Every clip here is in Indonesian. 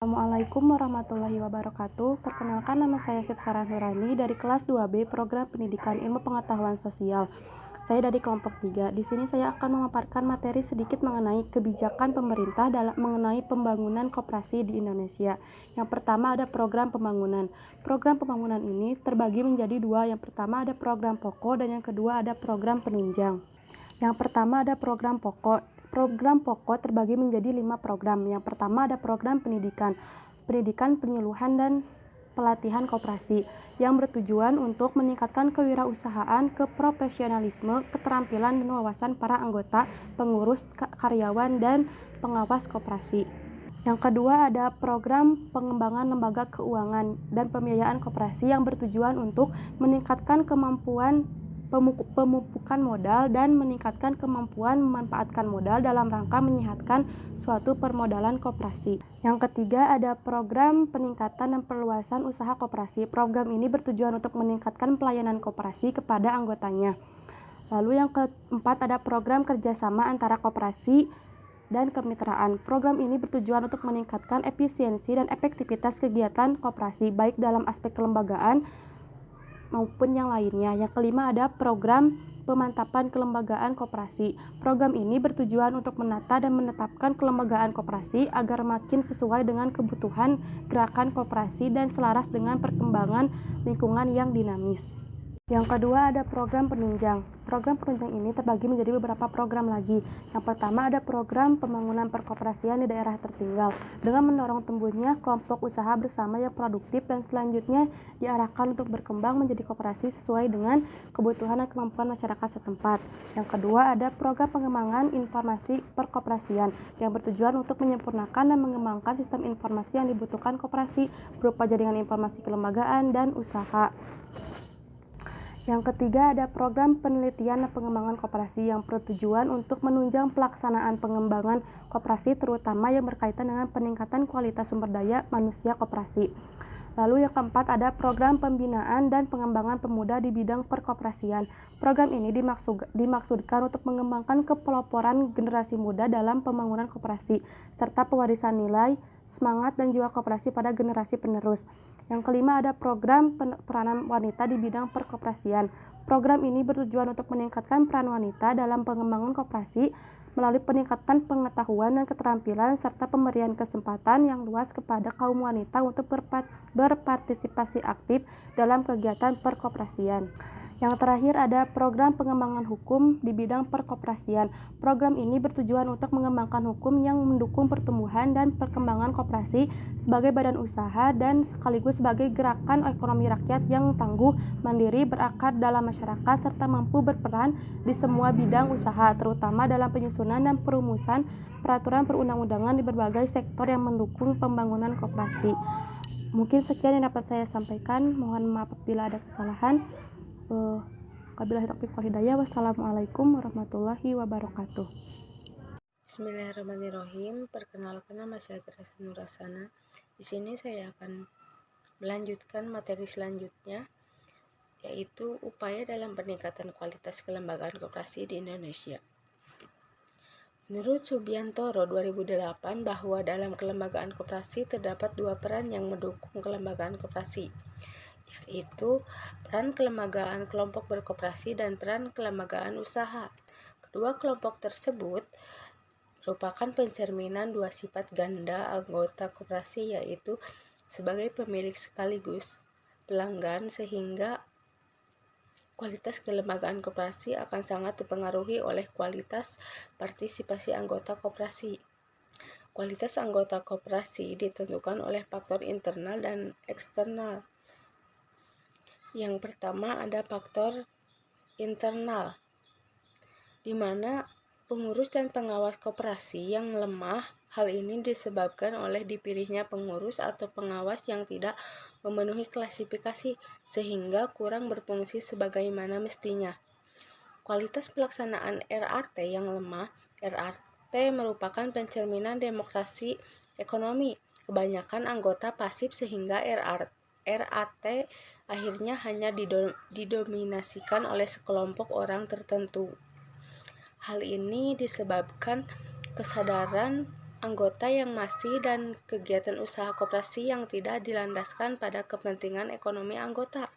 Assalamualaikum warahmatullahi wabarakatuh. Perkenalkan, nama saya Sitsara Nurani dari kelas 2B Program Pendidikan Ilmu Pengetahuan Sosial. Saya dari kelompok 3. Di sini saya akan memaparkan materi sedikit mengenai kebijakan pemerintah dalam mengenai pembangunan koperasi di Indonesia. Yang pertama ada program pembangunan. Program pembangunan ini terbagi menjadi dua. Yang pertama ada program pokok dan yang kedua ada program penunjang. Yang pertama ada program pokok. Program pokok terbagi menjadi 5 program. Yang pertama ada program pendidikan, penyuluhan dan pelatihan koperasi yang bertujuan untuk meningkatkan kewirausahaan, keprofesionalisme, keterampilan dan wawasan para anggota, pengurus, karyawan, dan pengawas koperasi. Yang kedua ada program pengembangan lembaga keuangan dan pembiayaan koperasi yang bertujuan untuk meningkatkan kemampuan pemupukan modal dan meningkatkan kemampuan memanfaatkan modal dalam rangka menyehatkan suatu permodalan koperasi. Yang ketiga ada program peningkatan dan perluasan usaha koperasi. Program ini bertujuan untuk meningkatkan pelayanan koperasi kepada anggotanya. Lalu yang keempat ada program kerjasama antara koperasi dan kemitraan. Program ini bertujuan untuk meningkatkan efisiensi dan efektivitas kegiatan koperasi baik dalam aspek kelembagaan maupun yang lainnya. Yang kelima ada program pemantapan kelembagaan koperasi. Program ini bertujuan untuk menata dan menetapkan kelembagaan koperasi agar makin sesuai dengan kebutuhan gerakan koperasi dan selaras dengan perkembangan lingkungan yang dinamis. Yang kedua ada program penunjang. Program penunjang ini terbagi menjadi beberapa program lagi. Yang pertama ada program pembangunan perkoperasian di daerah tertinggal dengan mendorong tumbuhnya kelompok usaha bersama yang produktif dan selanjutnya diarahkan untuk berkembang menjadi koperasi sesuai dengan kebutuhan dan kemampuan masyarakat setempat. Yang kedua ada program pengembangan informasi perkoperasian yang bertujuan untuk menyempurnakan dan mengembangkan sistem informasi yang dibutuhkan koperasi berupa jaringan informasi kelembagaan dan usaha. Yang ketiga ada program penelitian dan pengembangan koperasi yang bertujuan untuk menunjang pelaksanaan pengembangan koperasi terutama yang berkaitan dengan peningkatan kualitas sumber daya manusia koperasi. Lalu yang keempat ada program pembinaan dan pengembangan pemuda di bidang perkoperasian. Program ini dimaksudkan untuk mengembangkan kepeloporan generasi muda dalam pembangunan koperasi serta pewarisan nilai, semangat dan jiwa koperasi pada generasi penerus. Yang kelima ada program peranan wanita di bidang perkoperasian. Program ini bertujuan untuk meningkatkan peran wanita dalam pengembangan koperasi melalui peningkatan pengetahuan dan keterampilan serta pemberian kesempatan yang luas kepada kaum wanita untuk berpartisipasi aktif dalam kegiatan perkoperasian. Yang terakhir ada program pengembangan hukum di bidang perkoperasian. Program ini bertujuan untuk mengembangkan hukum yang mendukung pertumbuhan dan perkembangan koperasi sebagai badan usaha dan sekaligus sebagai gerakan ekonomi rakyat yang tangguh, mandiri, berakar dalam masyarakat serta mampu berperan di semua bidang usaha, terutama dalam penyusunan dan perumusan peraturan perundang-undangan di berbagai sektor yang mendukung pembangunan koperasi. Mungkin sekian yang dapat saya sampaikan. Mohon maaf apabila ada kesalahan. Wabillahi taufiq wal hidayah. Wassalamualaikum warahmatullahi wabarakatuh. Bismillahirrahmanirrahim. Perkenalkan, nama saya Teresa Nurasana. Di sini saya akan melanjutkan materi selanjutnya, yaitu upaya dalam peningkatan kualitas kelembagaan koperasi di Indonesia. Menurut Subiantoro 2008 bahwa dalam kelembagaan koperasi terdapat dua peran yang mendukung kelembagaan koperasi, yaitu peran kelembagaan kelompok berkoperasi dan peran kelembagaan usaha. Kedua kelompok tersebut merupakan pencerminan dua sifat ganda anggota koperasi, yaitu sebagai pemilik sekaligus pelanggan, sehingga kualitas kelembagaan koperasi akan sangat dipengaruhi oleh kualitas partisipasi anggota koperasi. Kualitas anggota koperasi ditentukan oleh faktor internal dan eksternal. Yang pertama ada faktor internal, di mana pengurus dan pengawas koperasi yang lemah. Hal ini disebabkan oleh dipilihnya pengurus atau pengawas yang tidak memenuhi klasifikasi sehingga kurang berfungsi sebagaimana mestinya. Kualitas pelaksanaan RAT yang lemah. RAT merupakan pencerminan demokrasi ekonomi. Kebanyakan anggota pasif sehingga RAT akhirnya hanya didominasikan oleh sekelompok orang tertentu. Hal ini disebabkan kesadaran anggota yang masih dan kegiatan usaha koperasi yang tidak dilandaskan pada kepentingan ekonomi anggota,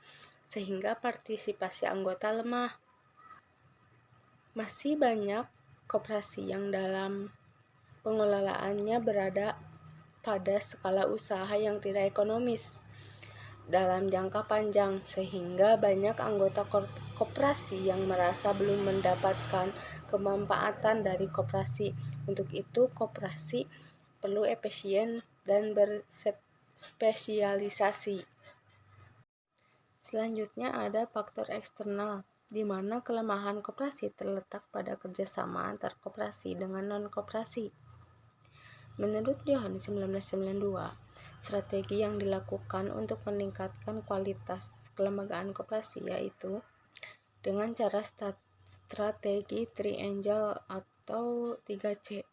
sehingga partisipasi anggota lemah. Masih banyak koperasi yang dalam pengelolaannya berada pada skala usaha yang tidak ekonomis dalam jangka panjang, sehingga banyak anggota koperasi yang merasa belum mendapatkan kemanfaatan dari koperasi. Untuk itu, koperasi perlu efisien dan berspesialisasi. Selanjutnya ada faktor eksternal, di mana kelemahan koperasi terletak pada kerjasama antar koperasi dengan non-koperasi. Menurut Johannes 1992, strategi yang dilakukan untuk meningkatkan kualitas kelembagaan koperasi yaitu dengan cara strategi triangle atau 3C.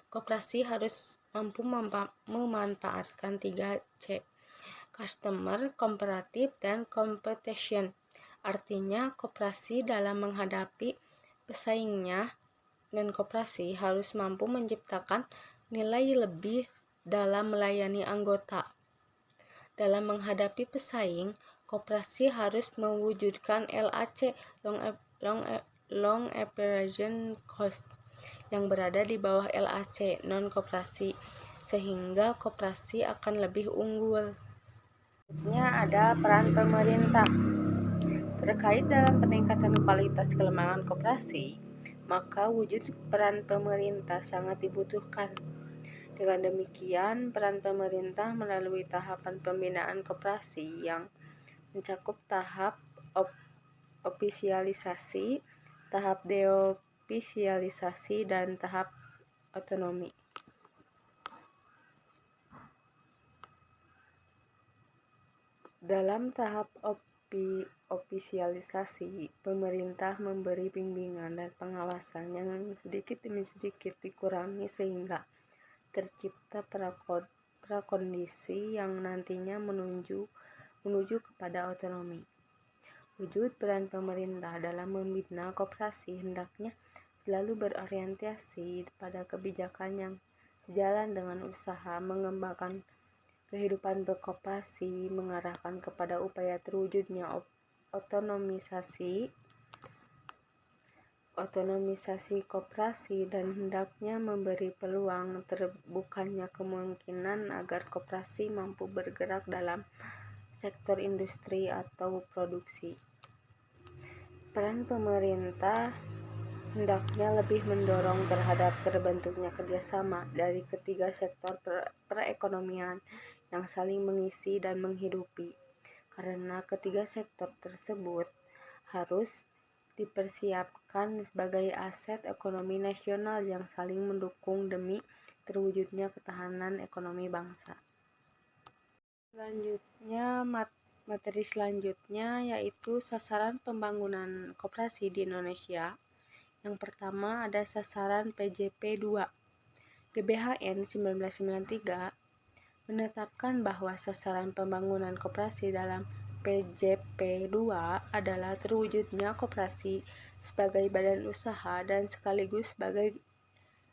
Koperasi harus mampu memanfaatkan 3C, customer, comparative, dan competition. Artinya, koperasi dalam menghadapi pesaingnya dan koperasi harus mampu menciptakan nilai lebih dalam melayani anggota. Dalam menghadapi pesaing, koperasi harus mewujudkan LAC, long operation cost, yang berada di bawah LAC non-koperasi, sehingga koperasi akan lebih unggul. Selanjutnya ada peran pemerintah. Terkait dalam peningkatan kualitas kelembagaan koperasi, maka wujud peran pemerintah sangat dibutuhkan. Dengan demikian, peran pemerintah melalui tahapan pembinaan koperasi yang mencakup tahap ofisialisasi, tahap deofisialisasi, dan tahap otonomi. Dalam tahap ofisialisasi, pemerintah memberi bimbingan dan pengawasan yang sedikit demi sedikit dikurangi sehingga tercipta prakondisi yang nantinya menuju kepada otonomi. Wujud peran pemerintah dalam membina koperasi hendaknya selalu berorientasi pada kebijakan yang sejalan dengan usaha mengembangkan kehidupan berkoperasi, mengarahkan kepada upaya terwujudnya otonomisasi koperasi, dan hendaknya memberi peluang terbukanya kemungkinan agar koperasi mampu bergerak dalam sektor industri atau produksi. Peran pemerintah hendaknya lebih mendorong terhadap terbentuknya kerjasama dari ketiga sektor perekonomian yang saling mengisi dan menghidupi, karena ketiga sektor tersebut harus dipersiapkan sebagai aset ekonomi nasional yang saling mendukung demi terwujudnya ketahanan ekonomi bangsa. Selanjutnya, materi selanjutnya yaitu sasaran pembangunan koperasi di Indonesia. Yang pertama ada sasaran PJP 2. GBHN 1993 menetapkan bahwa sasaran pembangunan koperasi dalam PJP 2 adalah terwujudnya koperasi sebagai badan usaha dan sekaligus sebagai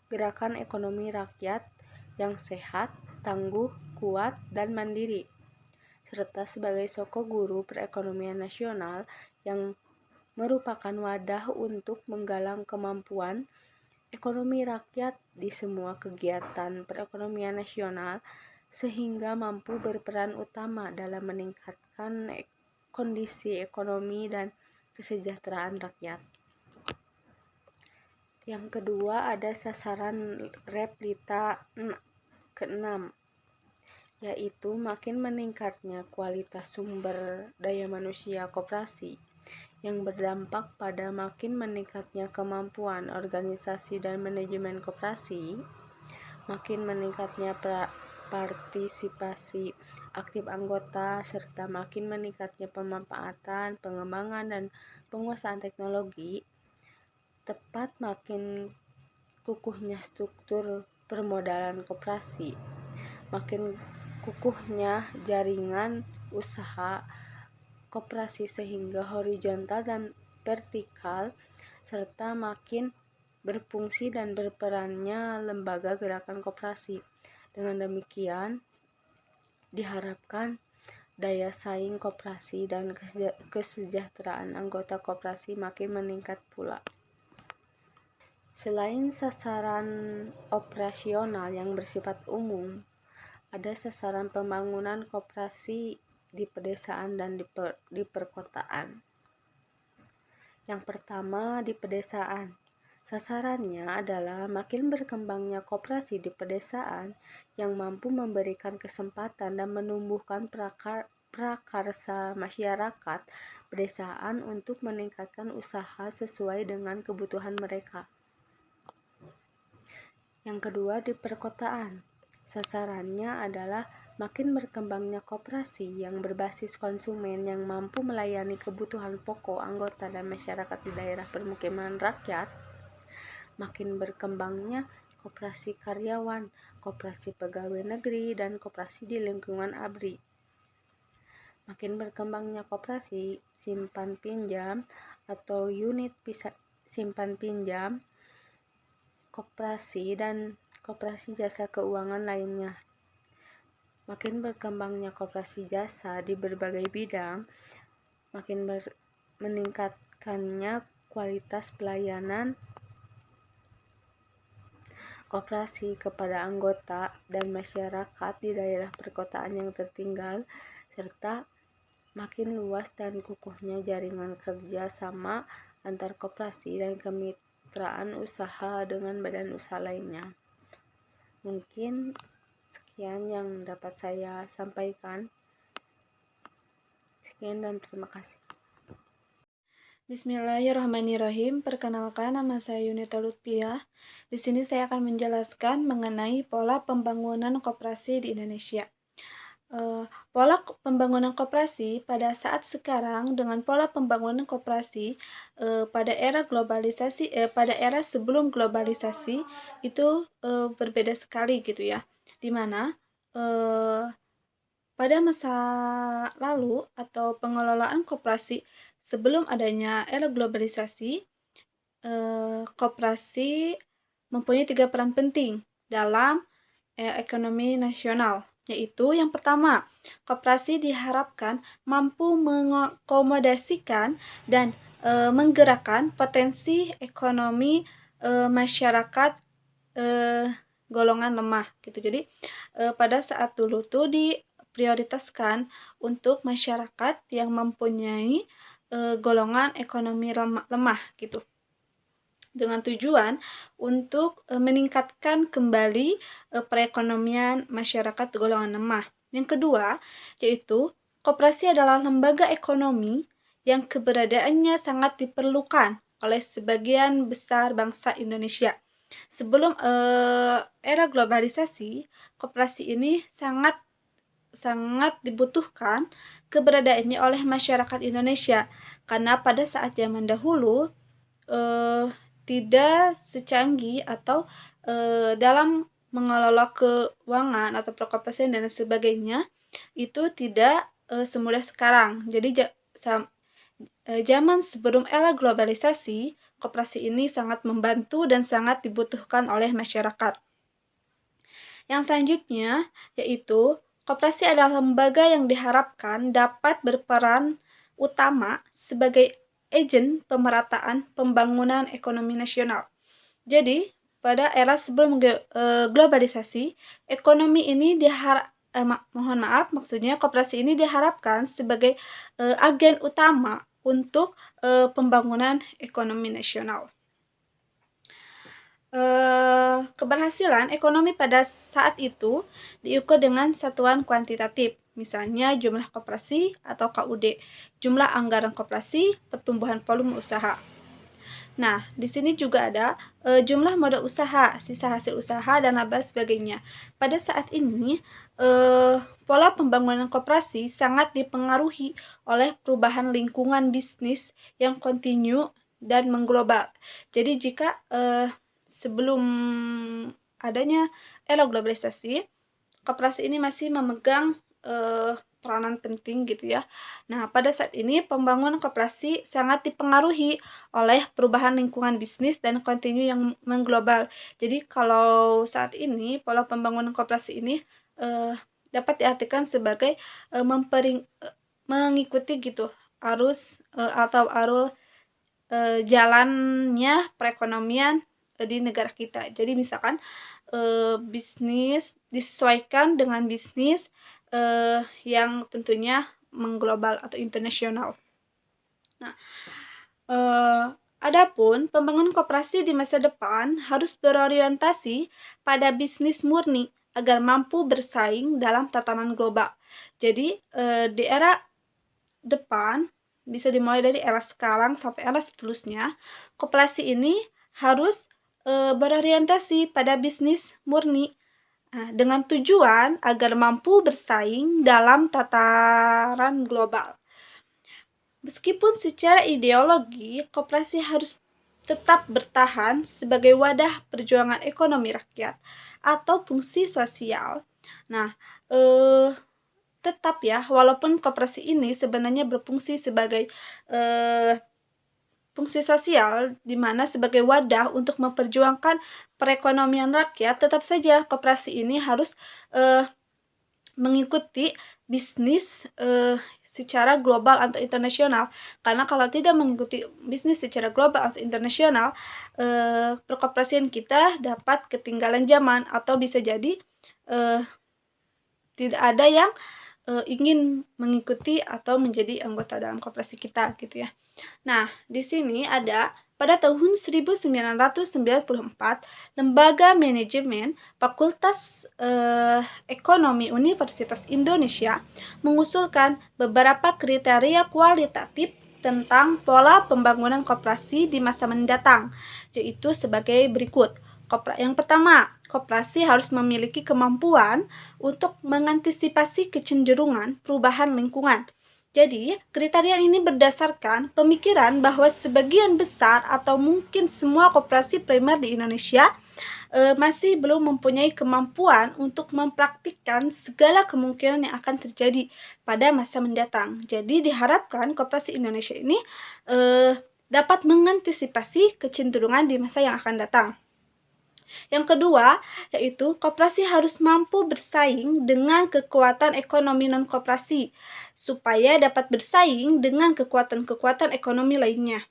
gerakan ekonomi rakyat yang sehat, tangguh, kuat, dan mandiri, serta sebagai soko guru perekonomian nasional yang merupakan wadah untuk menggalang kemampuan ekonomi rakyat di semua kegiatan perekonomian nasional sehingga mampu berperan utama dalam meningkatkan kondisi ekonomi dan kesejahteraan rakyat. Yang kedua ada sasaran Replita ke-6, yaitu makin meningkatnya kualitas sumber daya manusia koperasi yang berdampak pada makin meningkatnya kemampuan organisasi dan manajemen koperasi, makin meningkatnya partisipasi aktif anggota, serta makin meningkatnya pemanfaatan, pengembangan, dan penguasaan teknologi, tepat makin kukuhnya struktur permodalan koperasi, makin kukuhnya jaringan usaha koperasi sehingga horizontal dan vertikal, serta makin berfungsi dan berperannya lembaga gerakan koperasi. Dengan demikian, diharapkan daya saing koperasi dan kesejahteraan anggota koperasi makin meningkat pula. Selain sasaran operasional yang bersifat umum, ada sasaran pembangunan koperasi di pedesaan dan di perkotaan. Yang pertama, di pedesaan. Sasarannya adalah makin berkembangnya koperasi di pedesaan yang mampu memberikan kesempatan dan menumbuhkan prakarsa masyarakat pedesaan untuk meningkatkan usaha sesuai dengan kebutuhan mereka. Yang kedua, di perkotaan. Sasarannya adalah makin berkembangnya koperasi yang berbasis konsumen yang mampu melayani kebutuhan pokok anggota dan masyarakat di daerah permukiman rakyat. Makin berkembangnya koperasi karyawan, koperasi pegawai negeri, dan koperasi di lingkungan ABRI. Makin berkembangnya koperasi simpan pinjam atau unit simpan pinjam, koperasi dan koperasi jasa keuangan lainnya. Makin berkembangnya koperasi jasa di berbagai bidang, makin meningkatkannya kualitas pelayanan koperasi kepada anggota dan masyarakat di daerah perkotaan yang tertinggal, serta makin luas dan kukuhnya jaringan kerja sama antar koperasi dan kemitraan usaha dengan badan usaha lainnya. Mungkin sekian yang dapat saya sampaikan. Sekian dan terima kasih. Bismillahirrahmanirrahim. Perkenalkan, nama saya Yunita Lutfiah. Di sini saya akan menjelaskan mengenai pola pembangunan koperasi di Indonesia. Pola pembangunan koperasi pada saat sekarang dengan pola pembangunan koperasi pada era globalisasi, pada era sebelum globalisasi itu berbeda sekali gitu ya. Dimana pada masa lalu atau pengelolaan koperasi sebelum adanya era globalisasi, koperasi mempunyai 3 peran penting dalam ekonomi nasional, yaitu yang pertama, koperasi diharapkan mampu mengakomodasikan dan menggerakkan potensi ekonomi masyarakat golongan lemah gitu. Jadi pada saat dulu tuh diprioritaskan untuk masyarakat yang mempunyai golongan ekonomi lemah gitu, dengan tujuan untuk meningkatkan kembali perekonomian masyarakat golongan lemah. Yang kedua, yaitu koperasi adalah lembaga ekonomi yang keberadaannya sangat diperlukan oleh sebagian besar bangsa Indonesia. Sebelum era globalisasi, koperasi ini sangat dibutuhkan keberadaannya oleh masyarakat Indonesia, karena pada saat zaman dahulu tidak secanggih atau dalam mengelola keuangan atau perkoperasian dan sebagainya itu tidak semudah sekarang. Jadi zaman sebelum era globalisasi, koperasi ini sangat membantu dan sangat dibutuhkan oleh masyarakat. Yang selanjutnya yaitu koperasi adalah lembaga yang diharapkan dapat berperan utama sebagai agen pemerataan pembangunan ekonomi nasional. Jadi, pada era sebelum globalisasi, ekonomi ini maksudnya koperasi ini diharapkan sebagai agen utama untuk pembangunan ekonomi nasional. Keberhasilan ekonomi pada saat itu diukur dengan satuan kuantitatif, misalnya jumlah koperasi atau KUD, jumlah anggaran koperasi, pertumbuhan volume usaha. Nah, di sini juga ada jumlah modal usaha, sisa hasil usaha, dan laba sebagainya. Pada saat ini, pola pembangunan koperasi sangat dipengaruhi oleh perubahan lingkungan bisnis yang kontinu dan mengglobal. Jadi jika sebelum adanya era globalisasi, koperasi ini masih memegang peranan penting gitu ya. Nah, pada saat ini pembangunan koperasi sangat dipengaruhi oleh perubahan lingkungan bisnis dan kontinu yang mengglobal. Jadi kalau saat ini pola pembangunan koperasi ini dapat diartikan sebagai mengikuti gitu arus atau arus jalannya perekonomian di negara kita. Jadi misalkan bisnis disesuaikan dengan bisnis yang tentunya mengglobal atau internasional. Nah, adapun pembangunan koperasi di masa depan harus berorientasi pada bisnis murni agar mampu bersaing dalam tatanan global. Jadi di era depan bisa dimulai dari era sekarang sampai era seterusnya, koperasi ini harus berorientasi pada bisnis murni dengan tujuan agar mampu bersaing dalam tataran global. Meskipun secara ideologi, koperasi harus tetap bertahan sebagai wadah perjuangan ekonomi rakyat atau fungsi sosial. Nah, tetap ya, walaupun koperasi ini sebenarnya berfungsi sebagai fungsi sosial, di mana sebagai wadah untuk memperjuangkan perekonomian rakyat, tetap saja koperasi ini harus mengikuti bisnis secara global atau internasional. Karena kalau tidak mengikuti bisnis secara global atau internasional, perkoperasian kita dapat ketinggalan zaman atau bisa jadi tidak ada yang ingin mengikuti atau menjadi anggota dalam koperasi kita gitu ya. Nah, di sini ada pada tahun 1994 Lembaga Manajemen Fakultas Ekonomi Universitas Indonesia mengusulkan beberapa kriteria kualitatif tentang pola pembangunan koperasi di masa mendatang, yaitu sebagai berikut. Yang pertama, koperasi harus memiliki kemampuan untuk mengantisipasi kecenderungan perubahan lingkungan. Jadi, kriteria ini berdasarkan pemikiran bahwa sebagian besar atau mungkin semua koperasi primer di Indonesia masih belum mempunyai kemampuan untuk mempraktikkan segala kemungkinan yang akan terjadi pada masa mendatang. Jadi, diharapkan koperasi Indonesia ini dapat mengantisipasi kecenderungan di masa yang akan datang. Yang kedua, yaitu koperasi harus mampu bersaing dengan kekuatan ekonomi non-koperasi, supaya dapat bersaing dengan kekuatan-kekuatan ekonomi lainnya.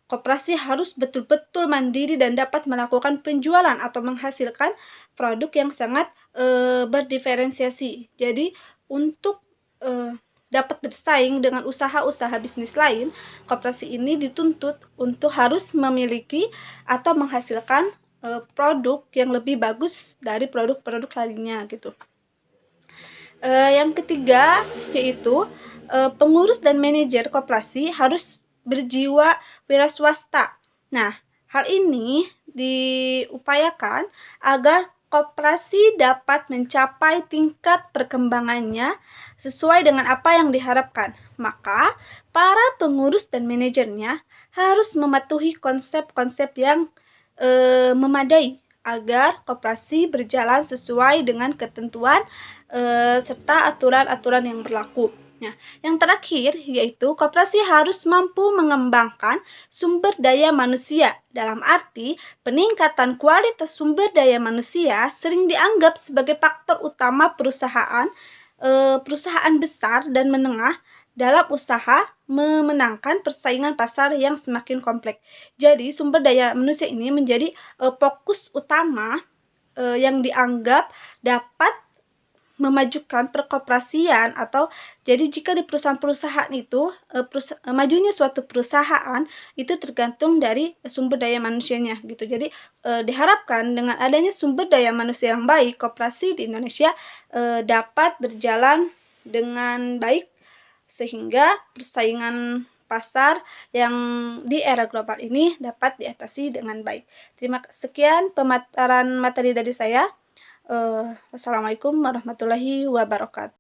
Koperasi harus betul-betul mandiri dan dapat melakukan penjualan atau menghasilkan produk yang sangat berdiferensiasi. Jadi, untuk dapat bersaing dengan usaha-usaha bisnis lain, koperasi ini dituntut untuk harus memiliki atau menghasilkan produk yang lebih bagus dari produk-produk lainnya gitu. Yang ketiga yaitu pengurus dan manajer koperasi harus berjiwa wira swasta. Nah, hal ini diupayakan agar koperasi dapat mencapai tingkat perkembangannya sesuai dengan apa yang diharapkan. Maka, para pengurus dan manajernya harus mematuhi konsep-konsep yang memadai agar koperasi berjalan sesuai dengan ketentuan serta aturan-aturan yang berlaku. Nah, yang terakhir yaitu koperasi harus mampu mengembangkan sumber daya manusia. Dalam arti, peningkatan kualitas sumber daya manusia sering dianggap sebagai faktor utama perusahaan besar dan menengah dalam usaha memenangkan persaingan pasar yang semakin kompleks. Jadi, sumber daya manusia ini menjadi fokus utama yang dianggap dapat memajukan perkoperasian atau jadi jika di perusahaan-perusahaan itu majunya suatu perusahaan itu tergantung dari sumber daya manusianya gitu. Jadi diharapkan dengan adanya sumber daya manusia yang baik, koperasi di Indonesia dapat berjalan dengan baik sehingga persaingan pasar yang di era global ini dapat diatasi dengan baik. Sekian pemaparan materi dari saya. Wassalamualaikum warahmatullahi wabarakatuh.